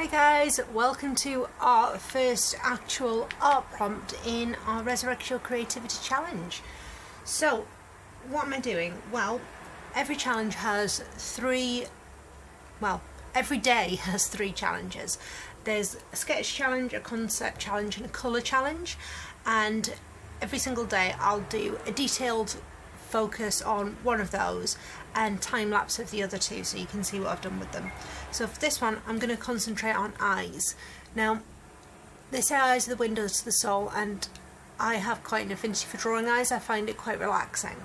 Hi guys, welcome to our first actual art prompt in our Resurrect Your Creativity Challenge. So, what am I doing? Well, every challenge has every day has three challenges. There's a sketch challenge, a concept challenge and a colour challenge, and every single day I'll do a detailed focus on one of those and time lapse of the other two so you can see what I've done with them. So for this one I'm going to concentrate on eyes. Now they say eyes are the windows to the soul, and I have quite an affinity for drawing eyes. I find it quite relaxing.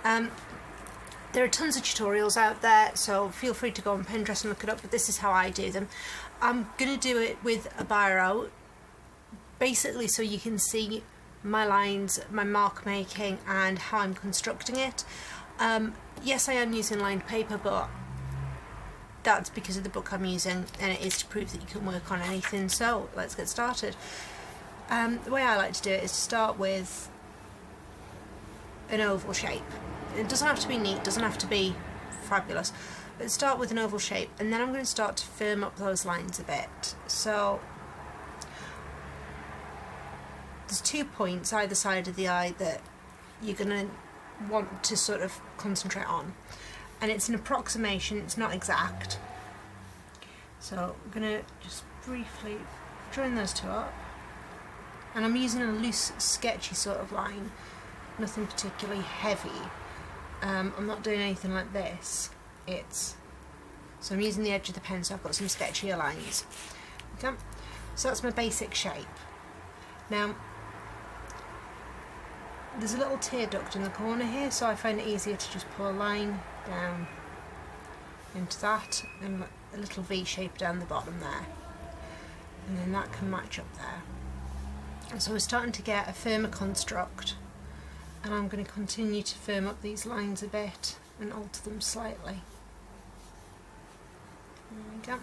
There are tons of tutorials out there, so feel free to go on Pinterest and look it up, but this is how I do them. I'm going to do it with a biro, basically so you can see my lines, my mark making and how I'm constructing it. Yes, I am using lined paper, but that's because of the book I'm using, and it is to prove that you can work on anything. So let's get started. The way I like to do it is to start with an oval shape. It doesn't have to be neat, doesn't have to be fabulous, but start with an oval shape, and then I'm going to start to firm up those lines a bit. So there's 2 points either side of the eye that you're going to want to sort of concentrate on, and it's an approximation, it's not exact. So I'm going to just briefly join those two up, and I'm using a loose sketchy sort of line, nothing particularly heavy. I'm not doing anything like this, so I'm using the edge of the pen, so I've got some sketchier lines. Okay, so that's my basic shape. Now there's a little tear duct in the corner here, so I find it easier to just pull a line down into that and a little V shape down the bottom there, and then that can match up there. And so we're starting to get a firmer construct, and I'm going to continue to firm up these lines a bit and alter them slightly. There we go.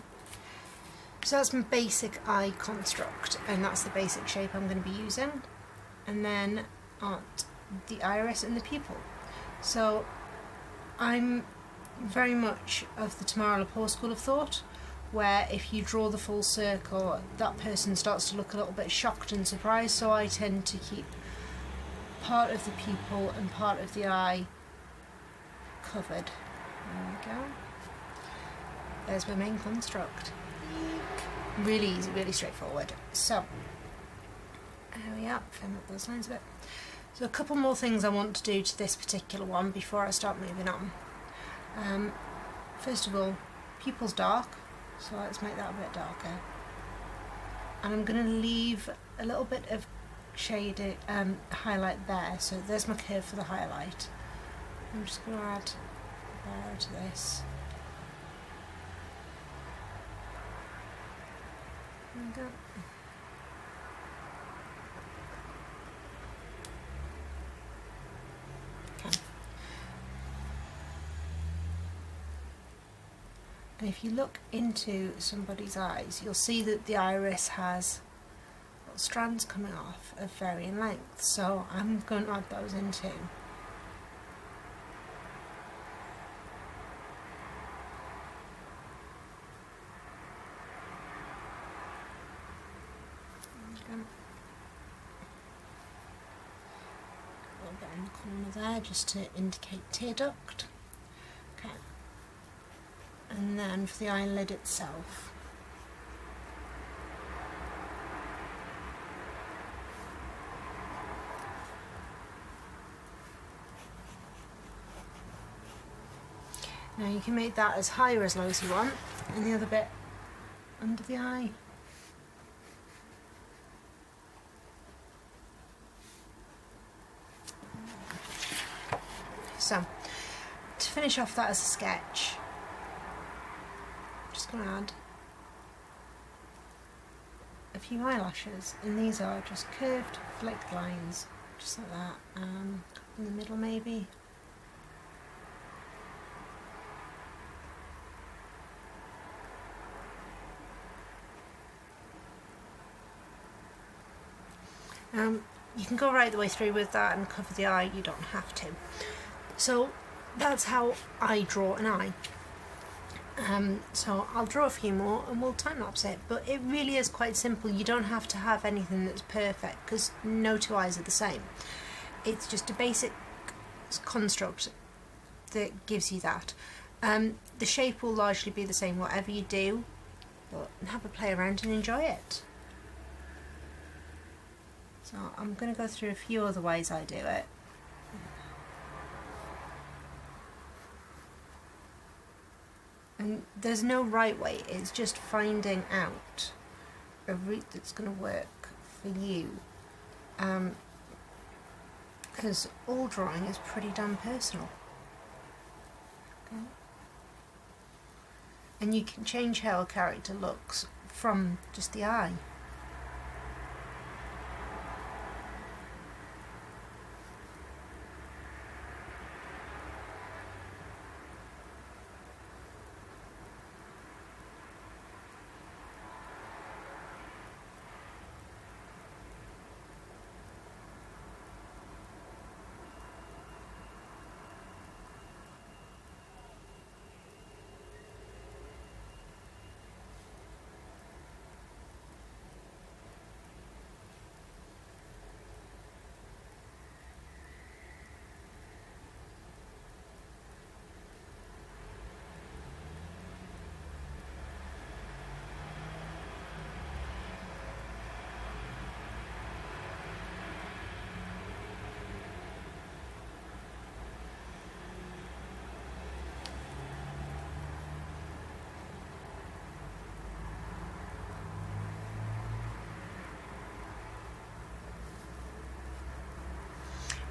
So that's my basic eye construct, and that's the basic shape I'm going to be using. And then at the iris and the pupil. So I'm very much of the Tamara Lepore school of thought, where if you draw the full circle, that person starts to look a little bit shocked and surprised, so I tend to keep part of the pupil and part of the eye covered. There we go. There's my main construct. Really easy, really straightforward. So there we are, firm up those lines a bit. So a couple more things I want to do to this particular one before I start moving on. First of all, pupil's dark, so let's make that a bit darker. And I'm going to leave a little bit of shaded highlight there, so there's my curve for the highlight. I'm just going to add there to this. There we go. Okay. And if you look into somebody's eyes, you'll see that the iris has strands coming off of varying lengths, so I'm going to add those in too. A little bit in the corner there just to indicate tear duct. Okay, and then for the eyelid itself, now you can make that as high or as low as you want, and the other bit under the eye. So to finish off that as a sketch, I'm just going to add a few eyelashes, and these are just curved flaked lines, just like that, in the middle maybe. You can go right the way through with that and cover the eye, you don't have to. So that's how I draw an eye. So I'll draw a few more and we'll time lapse it, but it really is quite simple. You don't have to have anything that's perfect because no two eyes are the same. It's just a basic construct that gives you that. The shape will largely be the same whatever you do, but have a play around and enjoy it. So I'm going to go through a few other ways I do it. And there's no right way, it's just finding out a route that's going to work for you. Because all drawing is pretty damn personal. Okay. And you can change how a character looks from just the eye.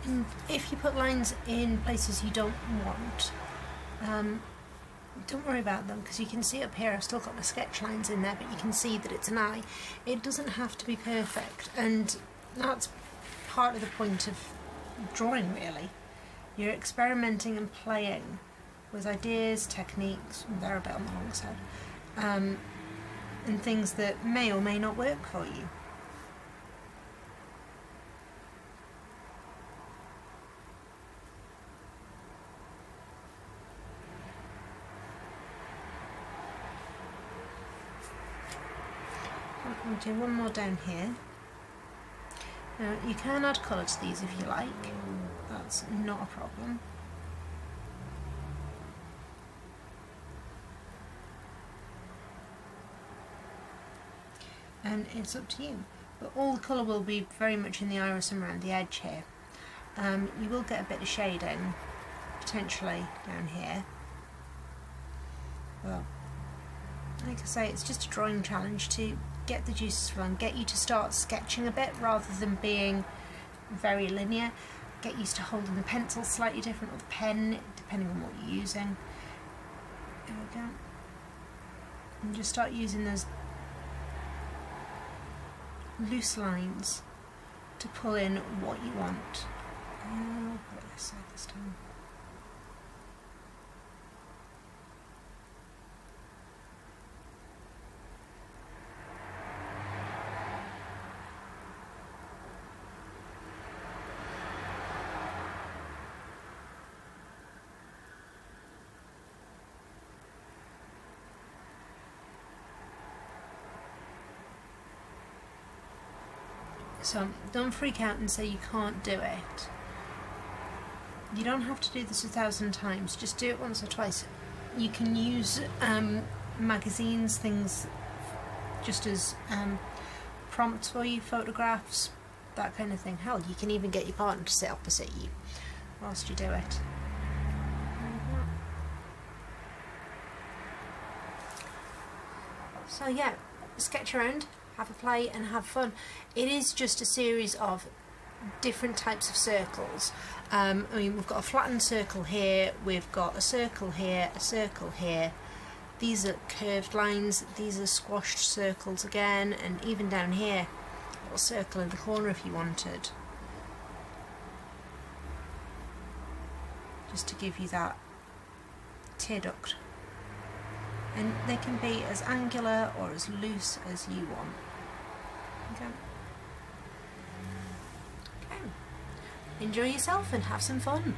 And if you put lines in places you don't want, don't worry about them, because you can see up here I've still got my sketch lines in there, but you can see that it's an eye. It doesn't have to be perfect, and that's part of the point of drawing, really. You're experimenting and playing with ideas, techniques, and they're a bit on the long side, and things that may or may not work for you. I'll do one more down here. Now you can add colour to these if you like, that's not a problem. And it's up to you, but all the colour will be very much in the iris and around the edge here. You will get a bit of shading potentially down here. Well, like I say, it's just a drawing challenge to get the juices flowing, get you to start sketching a bit rather than being very linear, get used to holding the pencil slightly different or the pen depending on what you're using. There we go. And just start using those loose lines to pull in what you want. I'll put it this side this time. So don't freak out and say you can't do it. You don't have to do this 1,000 times, just do it once or twice. You can use magazines, things just as prompts for you, photographs, that kind of thing. Hell, you can even get your partner to sit opposite you whilst you do it. So yeah, sketch around, have a play and have fun. It is just a series of different types of circles. I mean, we've got a flattened circle here, we've got a circle here, a circle here. These are curved lines, these are squashed circles again, and even down here, a little circle in the corner if you wanted. Just to give you that tear duct. And they can be as angular or as loose as you want. Okay. Okay. Enjoy yourself and have some fun.